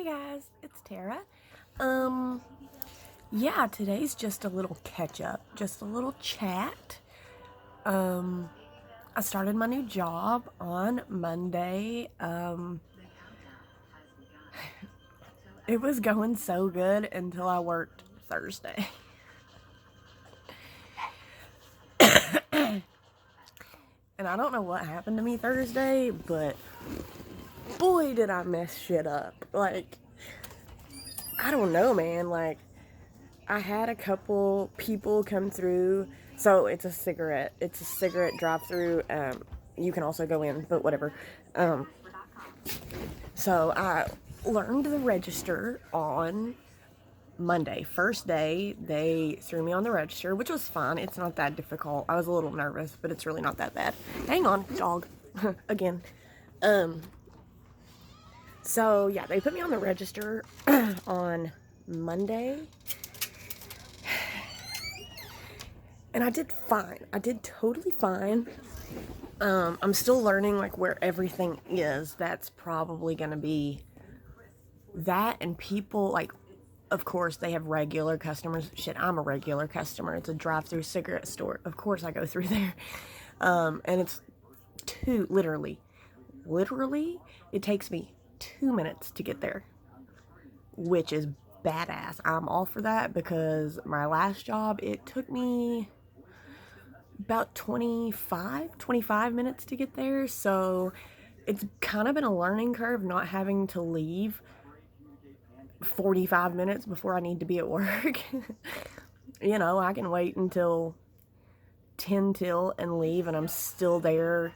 Hi guys, it's Tara. Um, yeah, today's just a little catch up, just a little chat. I started my new job on Monday. It was going so good until I worked Thursday. And I don't know what happened to me Thursday, but boy, did I mess shit up. Like, I don't know, man. Like, I had a couple people come through. So it's a cigarette. It's a cigarette drive-through. You can also go in, but whatever. Um, so I learned the register on Monday. First day, they threw me on the register, which was fine. It's not that difficult. I was a little nervous, but it's really not that bad. Hang on, dog. Again. So yeah, they put me on the register on Monday. And I did fine. I did totally fine. I'm still learning like where everything is. That's probably gonna be that, and people like, of course they have regular customers. Shit, I'm a regular customer. It's a drive-through cigarette store. Of course I go through there. And it's literally, it takes me 2 minutes to get there, which is badass. I'm all for that because my last job, it took me about 25 minutes to get there. So it's kind of been a learning curve not having to leave 45 minutes before I need to be at work. You know, I can wait until 10 till and leave and I'm still there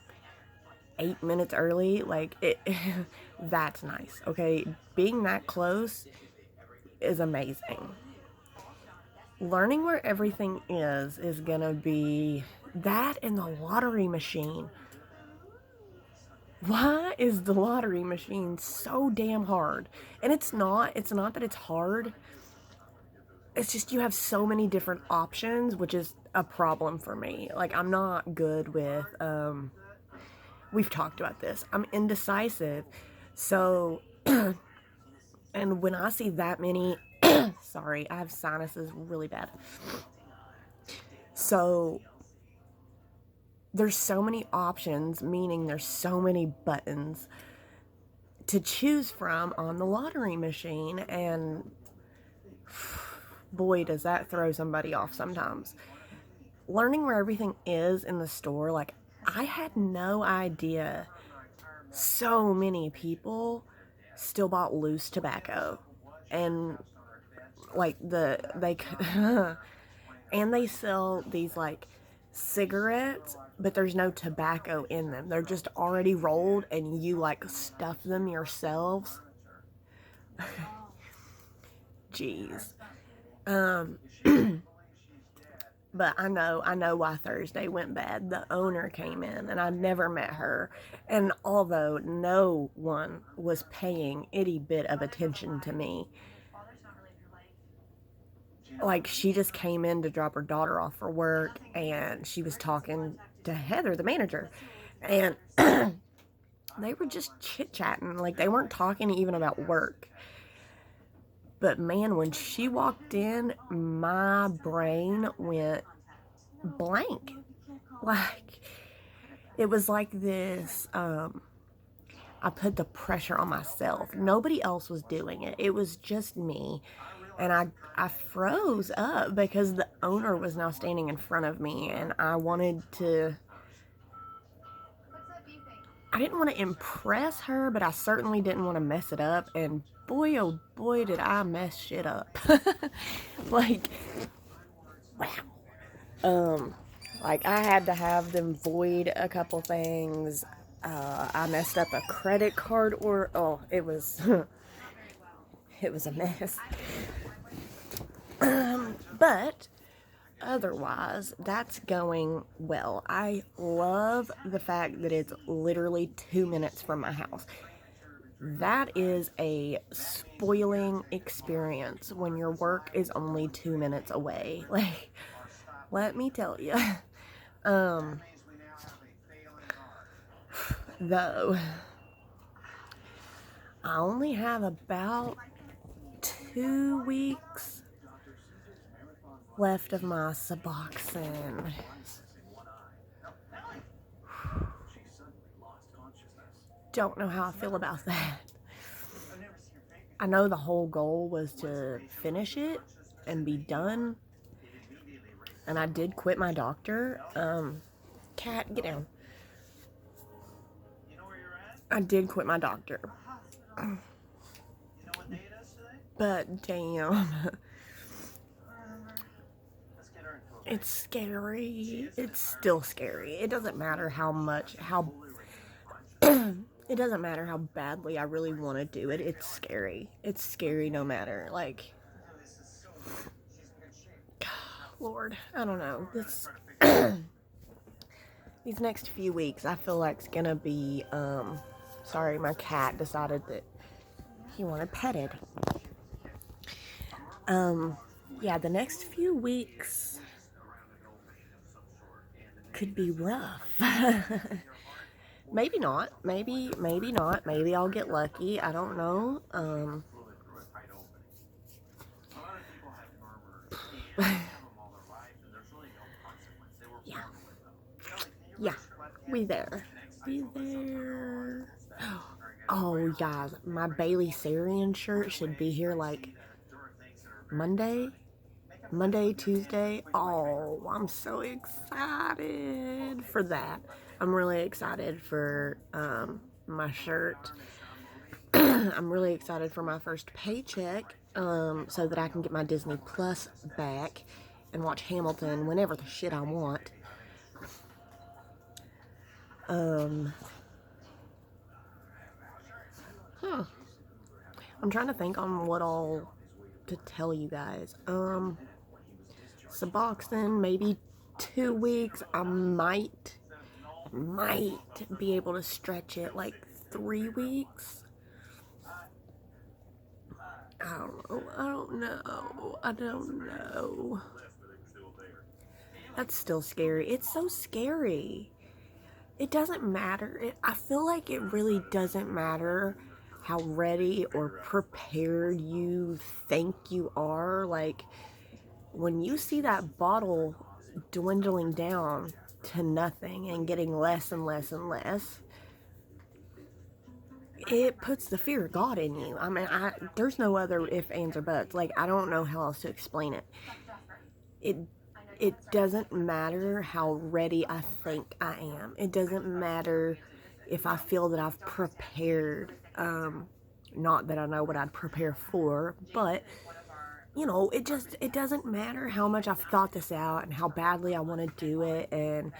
8 minutes early. Like, that's nice. Okay, being that close is amazing. Learning where everything is gonna be that, and the lottery machine. Why is the lottery machine so damn hard? And it's not that it's hard. It's just you have so many different options, which is a problem for me. Like, I'm not good with, we've talked about this. I'm indecisive. So, and when I see that many, sorry, I have sinuses really bad. So, there's so many options, meaning there's so many buttons to choose from on the lottery machine, and boy, does that throw somebody off sometimes. Learning where everything is in the store, like, I had no idea so many people still bought loose tobacco, and like they and they sell these like cigarettes, but there's no tobacco in them. They're just already rolled and you like stuff them yourselves. Jeez. Um but I know why Thursday went bad. The owner came in and I never met her. And although no one was paying any bit of attention to me, like, she just came in to drop her daughter off for work and she was talking to Heather, the manager. And they were just chit-chatting. Like, they weren't talking even about work. But man, when she walked in, my brain went blank. Like, it was like this, I put the pressure on myself. Nobody else was doing it. It was just me. And I froze up because the owner was now standing in front of me, and I didn't want to impress her, but I certainly didn't want to mess it up. And boy, oh boy, did I mess shit up. Like, wow. Like, I had to have them void a couple things. I messed up a credit card, or it was it was a mess. But otherwise, that's going well. I love the fact that it's literally 2 minutes from my house. That is a spoiling experience when your work is only 2 minutes away. Like, let me tell you. Though, I only have about 2 weeks left of my Suboxone. Don't know how I feel about that. I know the whole goal was to finish it and be done. And I did quit my doctor. Cat, get down. I did quit my doctor. But damn. It's scary. It's still scary. It doesn't matter how much, it doesn't matter how badly I really want to do it. It's scary. It's scary no matter. Like, Lord, I don't know. These next few weeks, I feel like it's gonna be, sorry, my cat decided that he wanted petted. Yeah, the next few weeks could be rough. Maybe not. Maybe not. Maybe I'll get lucky. I don't know. Yeah. Yeah. We there. Oh, guys, my Bailey Sarian shirt should be here like Monday, Tuesday. Oh, I'm so excited for that. I'm really excited for my shirt. I'm really excited for my first paycheck so that I can get my Disney Plus back and watch Hamilton whenever the shit I want. I'm trying to think on what all to tell you guys. Suboxone, maybe 2 weeks. I might be able to stretch it like 3 weeks. I don't know. That's still scary. It's so scary. It doesn't matter. I feel like it really doesn't matter how ready or prepared you think you are. Like, when you see that bottle dwindling down to nothing and getting less and less and less, it puts the fear of God in you. I mean, there's no other ifs, ands, or buts. Like, I don't know how else to explain it. It doesn't matter how ready I think I am. It doesn't matter if I feel that I've prepared. Not that I know what I'd prepare for, but you know, it doesn't matter how much I've thought this out and how badly I want to do it, and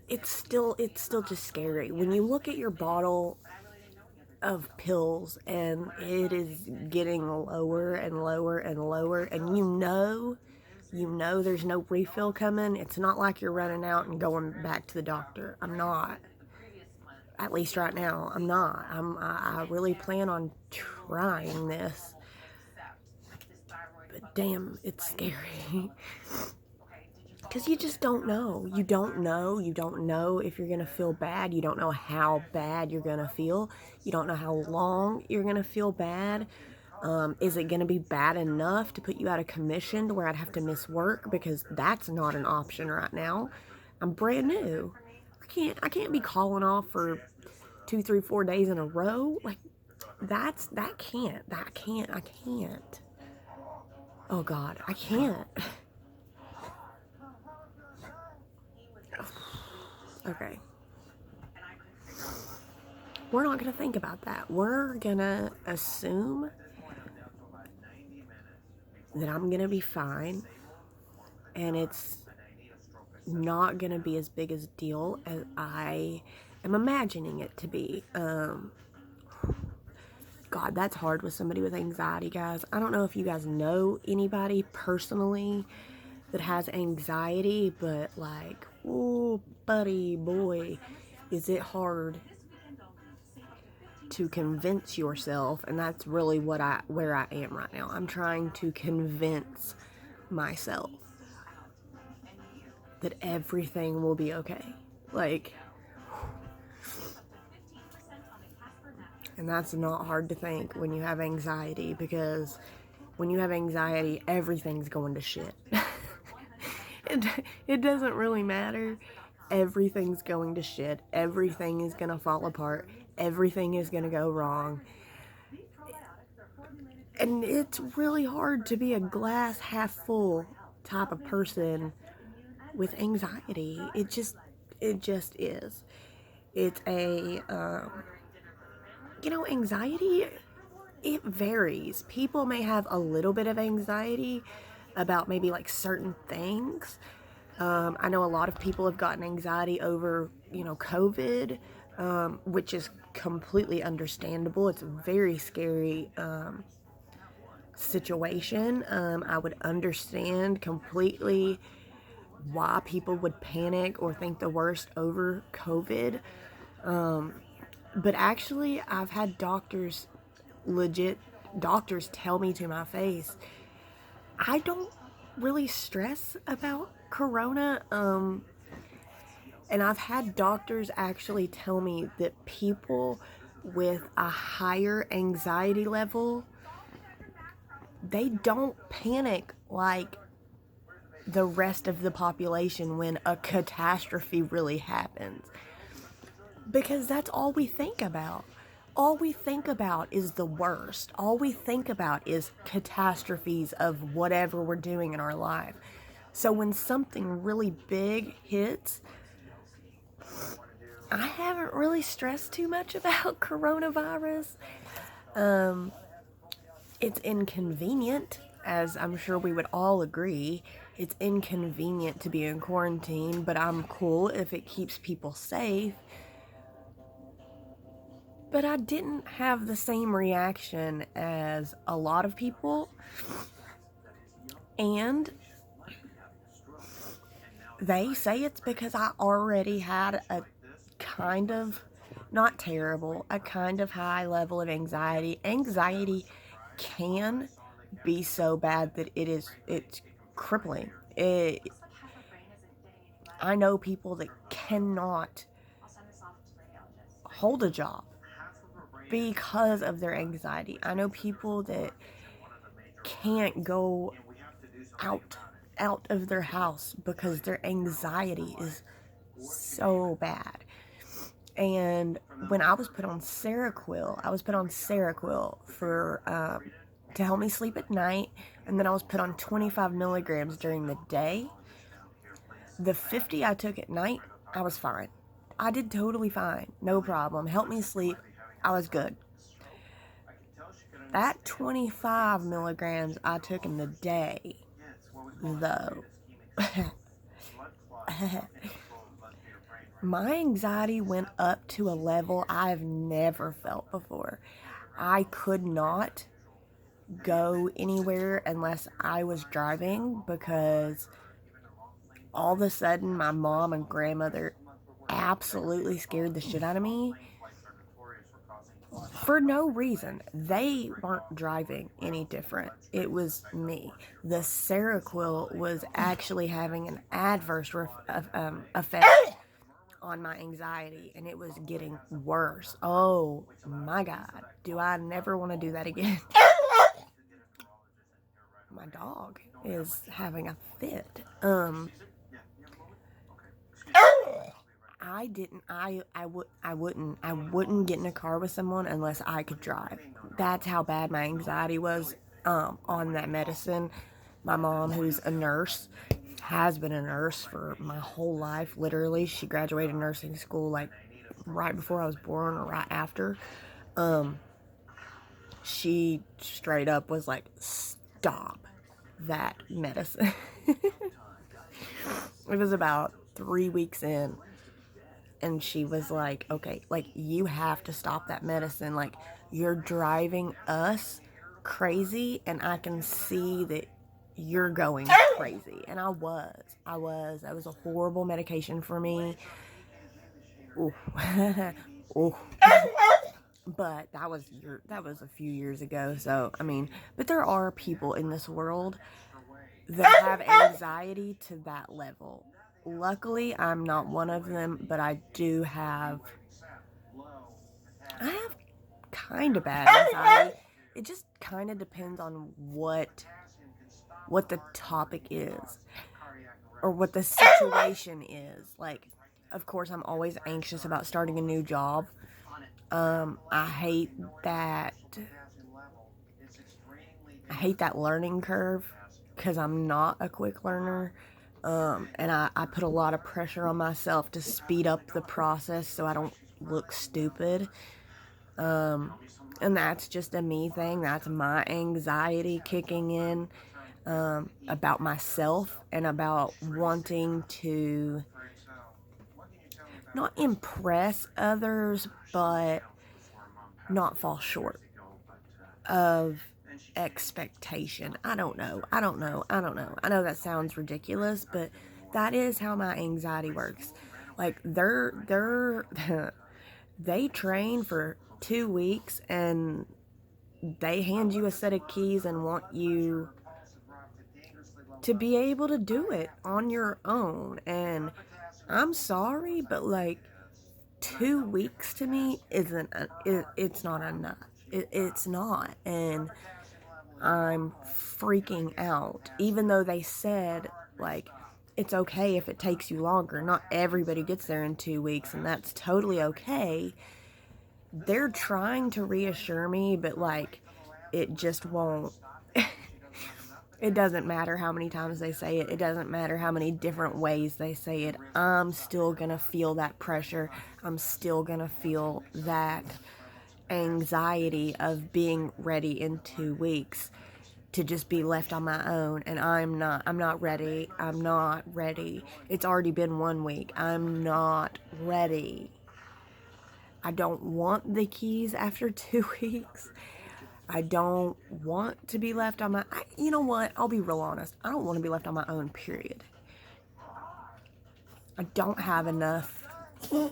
it's still just scary. When you look at your bottle of pills and it is getting lower and lower and lower, and you know there's no refill coming. It's not like you're running out and going back to the doctor. I'm not. At least right now, I'm not. I really plan on trying this. But damn, it's scary. Because you just don't know. You don't know. You don't know if you're going to feel bad. You don't know how bad you're going to feel. You don't know how long you're going to feel bad. Is it going to be bad enough to put you out of commission to where I'd have to miss work? Because that's not an option right now. I'm brand new. I can't be calling off for 2, 3, 4 days in a row. Like, I can't. Oh God, I can't. Okay. We're not gonna think about that. We're gonna assume that I'm gonna be fine, and it's not gonna be as big a deal as I am imagining it to be. God, that's hard with somebody with anxiety, guys. I don't know if you guys know anybody personally that has anxiety, but like, oh, buddy, boy, is it hard to convince yourself. And that's really where I am right now. I'm trying to convince myself that everything will be okay. Like, And that's not hard to think when you have anxiety, because when you have anxiety, everything's going to shit. it, it doesn't really matter. Everything's going to shit. Everything is going to fall apart. Everything is going to go wrong. And it's really hard to be a glass half full type of person with anxiety. It just is. It's anxiety, it varies. People may have a little bit of anxiety about maybe like certain things. I know a lot of people have gotten anxiety over, COVID, which is completely understandable. It's a very scary situation. I would understand completely why people would panic or think the worst over COVID. But actually, I've had legit doctors tell me to my face, I don't really stress about corona. And I've had doctors actually tell me that people with a higher anxiety level, they don't panic like the rest of the population when a catastrophe really happens. Because that's all we think about. All we think about is the worst. All we think about is catastrophes of whatever we're doing in our life. So when something really big hits, I haven't really stressed too much about coronavirus. It's inconvenient, as I'm sure we would all agree. It's inconvenient to be in quarantine, but I'm cool if it keeps people safe. But I didn't have the same reaction as a lot of people. And they say it's because I already had a kind of, not terrible, a kind of high level of anxiety. Anxiety can be so bad that it's crippling. I know people that cannot hold a job because of their anxiety. I know people that can't go out of their house because their anxiety is so bad. And when I was put on Seroquel, for to help me sleep at night, and then I was put on 25 milligrams during the day. The 50 I took at night, I was fine. I did totally fine, no problem. Helped me sleep, I was good. That 25 milligrams I took in the day, though, my anxiety went up to a level I've never felt before. I could not go anywhere unless I was driving, because all of a sudden my mom and grandmother absolutely scared the shit out of me for no reason. They weren't driving any different. It was me. The Seroquel was actually having an adverse effect on my anxiety, and it was getting worse. Oh my God. Do I never want to do that again? My dog is having a fit. I wouldn't get in a car with someone unless I could drive. That's how bad my anxiety was on that medicine. My mom, who's a nurse, has been a nurse for my whole life, literally. She graduated nursing school like right before I was born or right after. She straight up was like, stop that medicine. It was about 3 weeks in, and she was like, okay, like, you have to stop that medicine. Like, you're driving us crazy, and I can see that you're going crazy. And I was. That was a horrible medication for me. Ooh. Ooh. But that was a few years ago. So, I mean, but there are people in this world that have anxiety to that level. Luckily, I'm not one of them, but I have kind of bad anxiety. It just kind of depends on what the topic is or what the situation is. Like, of course, I'm always anxious about starting a new job. I hate that. I hate that learning curve because I'm not a quick learner. And I put a lot of pressure on myself to speed up the process so I don't look stupid. And that's just a me thing. That's my anxiety kicking in about myself and about wanting to not impress others, but not fall short of expectation. I don't know. I know that sounds ridiculous, but that is how my anxiety works. Like they train for 2 weeks and they hand you a set of keys and want you to be able to do it on your own. And I'm sorry, but like 2 weeks to me it's not enough. It's not. And I'm freaking out. Even though they said, like, it's okay if it takes you longer. Not everybody gets there in 2 weeks, and that's totally okay. They're trying to reassure me, but, like, it just won't. It doesn't matter how many times they say it. It doesn't matter how many different ways they say it. I'm still gonna feel that pressure. I'm still gonna feel that anxiety of being ready in 2 weeks to just be left on my own. And I'm not ready. It's already been 1 week. I'm not ready. I don't want the keys after 2 weeks. I don't want to be left on my... you know what? I'll be real honest. I don't want to be left on my own, period. I don't have enough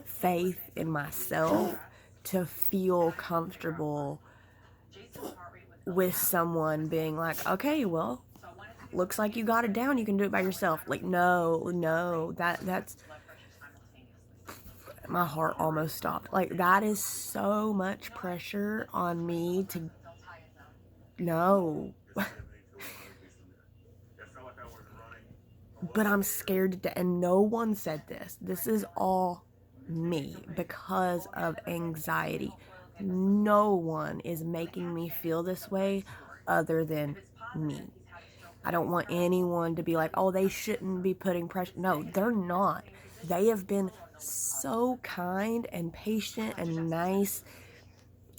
faith in myself to feel comfortable with someone being like, okay, well, looks like you got it down. You can do it by yourself. Like, no, that's... my heart almost stopped. Like, that is so much pressure on me to... no. But I'm scared to death. And no one said this. This is all me because of anxiety. No one is making me feel this way other than me. I don't want anyone to be like, oh, they shouldn't be putting pressure. No, they're not. They have been so kind and patient and nice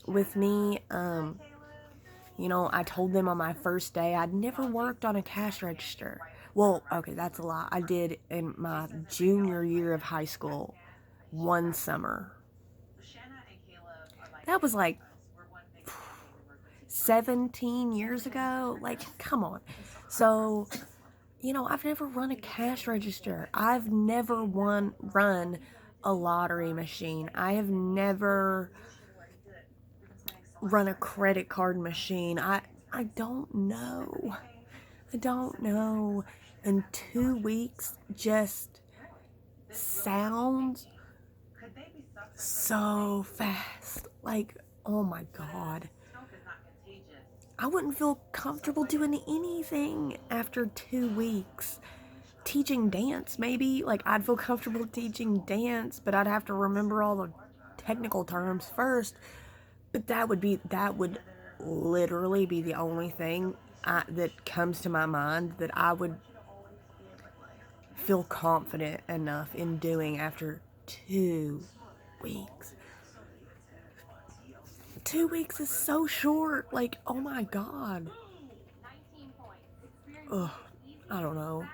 with me. You know, I told them on my first day I'd never worked on a cash register. Well, okay, that's a lie. I did in my junior year of high school, one summer. That was like 17 years ago. Like, come on. So, you know, I've never run a cash register. I've never run a lottery machine. I have never run a credit card machine. I don't know. I don't know. And 2 weeks just sounds so fast. Like, oh my God. I wouldn't feel comfortable doing anything after 2 weeks. Teaching dance, maybe. Like, I'd feel comfortable teaching dance, but I'd have to remember all the technical terms first. But that would literally be the only thing that comes to my mind that I would feel confident enough in doing after 2 weeks. 2 weeks is so short. Like, oh my God. Ugh, I don't know.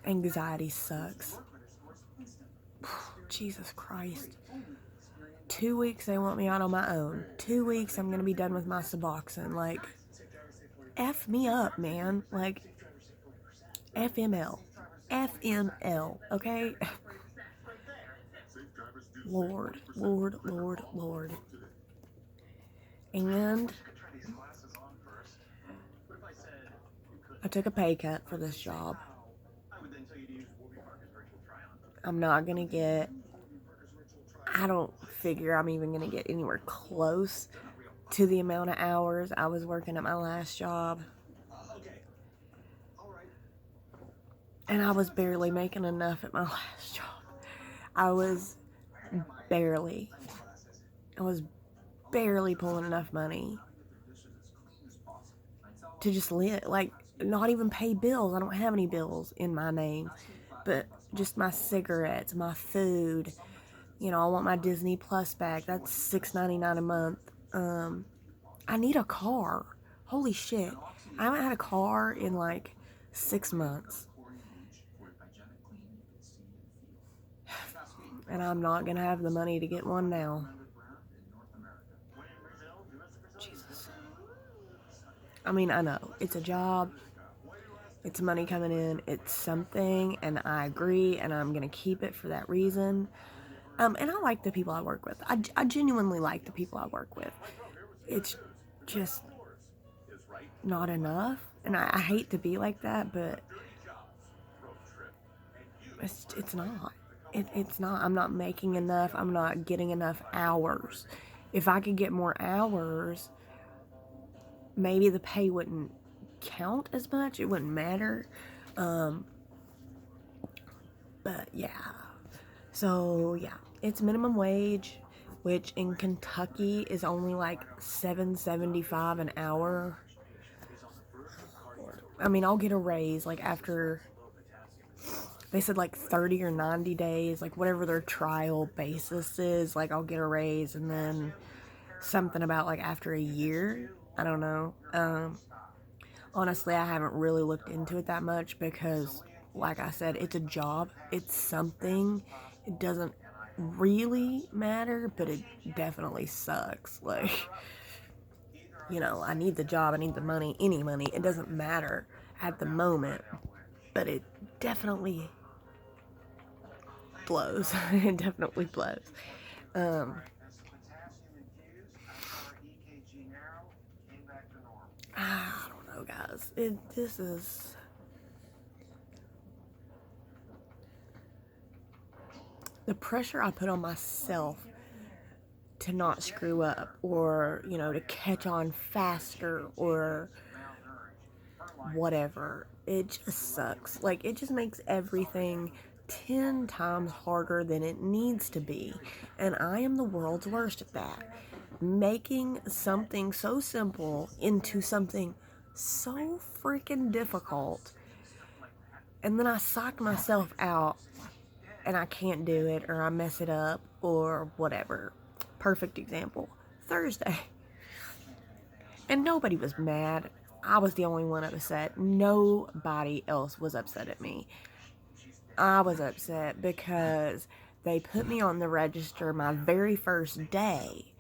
Anxiety sucks. Jesus Christ. 2 weeks they want me out on my own. 2 weeks I'm gonna be done with my Suboxone. Like, F me up, man. Like, FML. FML, okay? Lord. And I took a pay cut for this job. I'm not gonna get... I don't figure I'm even going to get anywhere close to the amount of hours I was working at my last job. And I was barely making enough at my last job. I was barely. I was barely pulling enough money to just live. Like, not even pay bills. I don't have any bills in my name. But just my cigarettes, my food. You know, I want my Disney Plus back. That's $6.99 a month. I need a car. Holy shit. I haven't had a car in like 6 months. And I'm not going to have the money to get one now. Jesus. I mean, I know. It's a job. It's money coming in. It's something. And I agree. And I'm going to keep it for that reason. And I like the people I work with. I genuinely like the people I work with. It's just not enough. And I hate to be like that, but it's not. It's not. I'm not making enough. I'm not getting enough hours. If I could get more hours, maybe the pay wouldn't count as much. It wouldn't matter. But yeah. So yeah, it's minimum wage, which in Kentucky is only like $7.75 an hour. I mean, I'll get a raise like after, they said like 30 or 90 days, like whatever their trial basis is, like I'll get a raise. And then something about like after a year, I don't know. Honestly, I haven't really looked into it that much because, like I said, it's a job. It's something. It doesn't really matter, but it definitely sucks. Like, you know, I need the job. I need the money. Any money. It doesn't matter at the moment, but it definitely blows. It definitely blows. I don't know, guys. This is... the pressure I put on myself to not screw up, or, you know, to catch on faster, or whatever. It just sucks. Like, it just makes everything 10 times harder than it needs to be. And I am the world's worst at that. Making something so simple into something so freaking difficult. And then I psych myself out and I can't do it, or I mess it up, or whatever. Perfect example. Thursday. And nobody was mad. I was the only one upset. Nobody else was upset at me. I was upset because they put me on the register my very first day,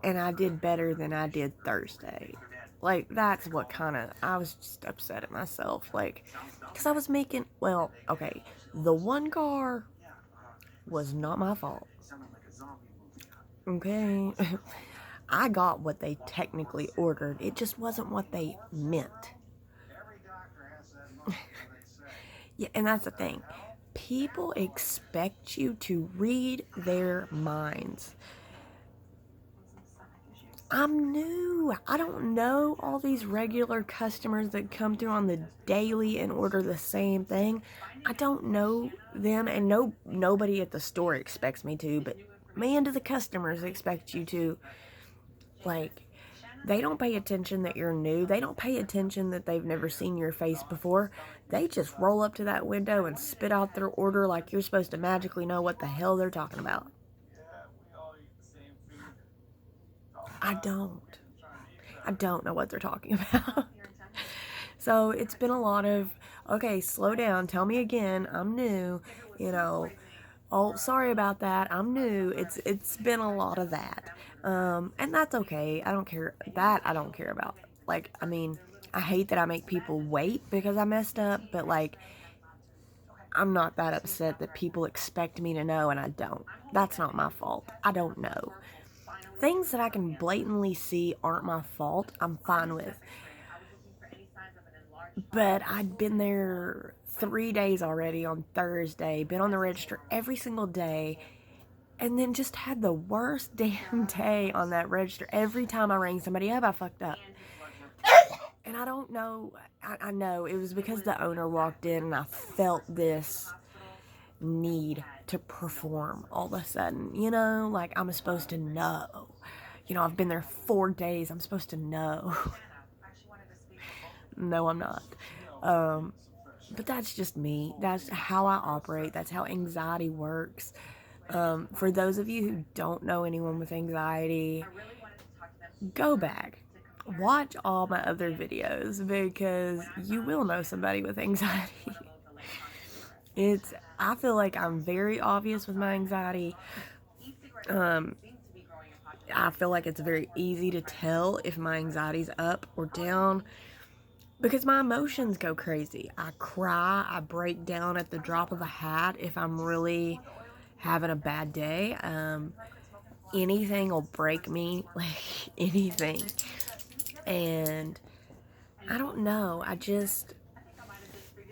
and I did better than I did Thursday. Like, that's what kind of... I was just upset at myself. Like, because I was making... well, okay, the one car was not my fault. Okay? I got what they technically ordered. It just wasn't what they meant. Yeah, and that's the thing. People expect you to read their minds. I'm new. I don't know all these regular customers that come through on the daily and order the same thing. I don't know them, and nobody at the store expects me to, but man, do the customers expect you to. Like, they don't pay attention that you're new. They don't pay attention that they've never seen your face before. They just roll up to that window and spit out their order like you're supposed to magically know what the hell they're talking about. I don't know what they're talking about. So it's been a lot of, okay, slow down, tell me again, I'm new, you know, oh, sorry about that, I'm new. It's been a lot of that. And that's okay. I don't care. That I don't care about. Like, I mean, I hate that I make people wait because I messed up, but like, I'm not that upset that people expect me to know and I don't. That's not my fault. I don't know. Things that I can blatantly see aren't my fault, I'm fine with. But I'd been there 3 days already on Thursday, been on the register every single day, and then just had the worst damn day on that register. Every time I rang somebody up, I fucked up. And I don't know, I know it was because the owner walked in and I felt this need to perform all of a sudden, you know, like I'm supposed to know. You know, I've been there 4 days, I'm supposed to know. No, I'm not. But that's just me. That's how I operate. That's how anxiety works. For those of you who don't know anyone with anxiety, go back. Watch all my other videos because you will know somebody with anxiety. I feel like I'm very obvious with my anxiety. I feel like it's very easy to tell if my anxiety's up or down because my emotions go crazy. I cry, I break down at the drop of a hat if I'm really having a bad day. Anything will break me, like anything. And I don't know, I just,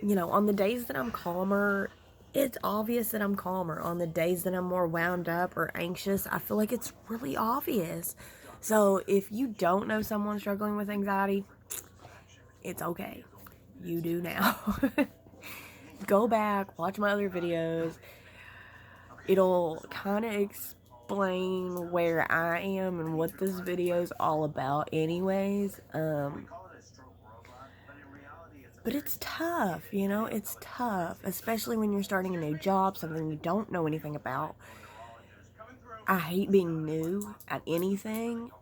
you know, on the days that I'm calmer, it's obvious that I'm calmer. On the days that I'm more wound up or anxious, I feel like it's really obvious. So if you don't know someone struggling with anxiety, it's okay. You do now. Go back, watch my other videos. It'll kind of explain where I am and what this video is all about anyways. But it's tough, you know, it's tough, especially when you're starting a new job, something you don't know anything about. I hate being new at anything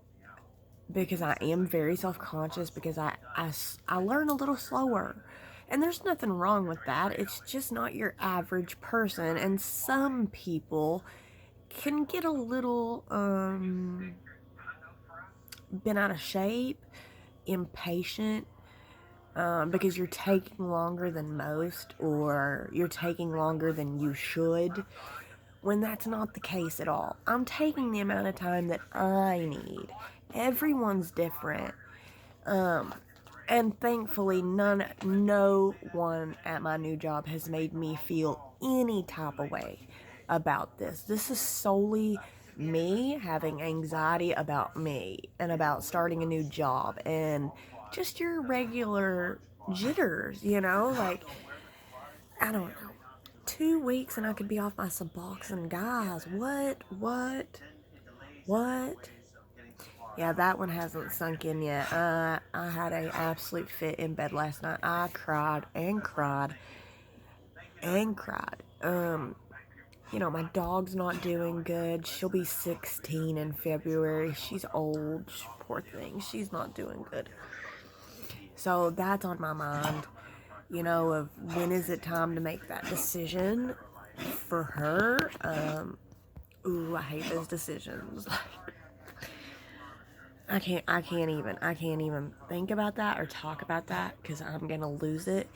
because I am very self-conscious because I learn a little slower. And there's nothing wrong with that. It's just not your average person. And some people can get a little bent out of shape, impatient, because you're taking longer than most, or you're taking longer than you should, when that's not the case at all. I'm taking the amount of time that I need. Everyone's different. And thankfully, no one at my new job has made me feel any type of way about this. This is solely me having anxiety about me and about starting a new job and just your regular jitters, you know? Like, I don't know. 2 weeks and I could be off my Suboxone. Guys, what? Yeah, that one hasn't sunk in yet. I had an absolute fit in bed last night. I cried and cried and cried. You know, my dog's not doing good. She'll be 16 in February. She's old. Poor thing. She's not doing good. So that's on my mind, you know, of when is it time to make that decision for her. Ooh, I hate those decisions. I can't even think about that or talk about that because I'm gonna lose it.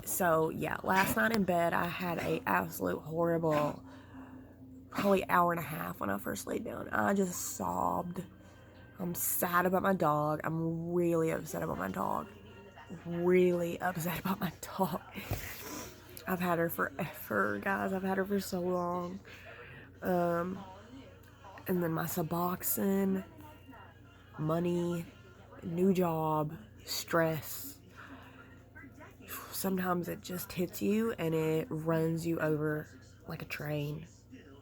So yeah, last night in bed I had a absolute horrible, probably hour and a half when I first laid down. I just sobbed. I'm sad about my dog. I'm really upset about my dog. Really upset about my dog. I've had her forever, guys. I've had her for so long. And then my Suboxone, money, new job, stress. Sometimes it just hits you and it runs you over like a train.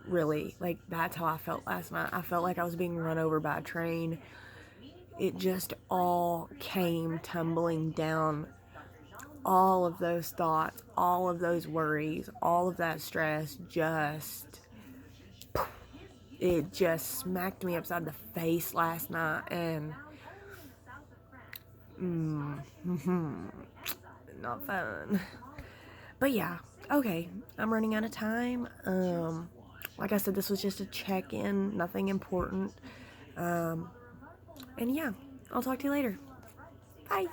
Really, like that's how I felt last night. I felt like I was being run over by a train. It just all came tumbling down. All of those thoughts, all of those worries, all of that stress it just smacked me upside the face last night, and not fun. But yeah, okay, I'm running out of time. Like I said, this was just a check-in, nothing important. And yeah, I'll talk to you later. Bye.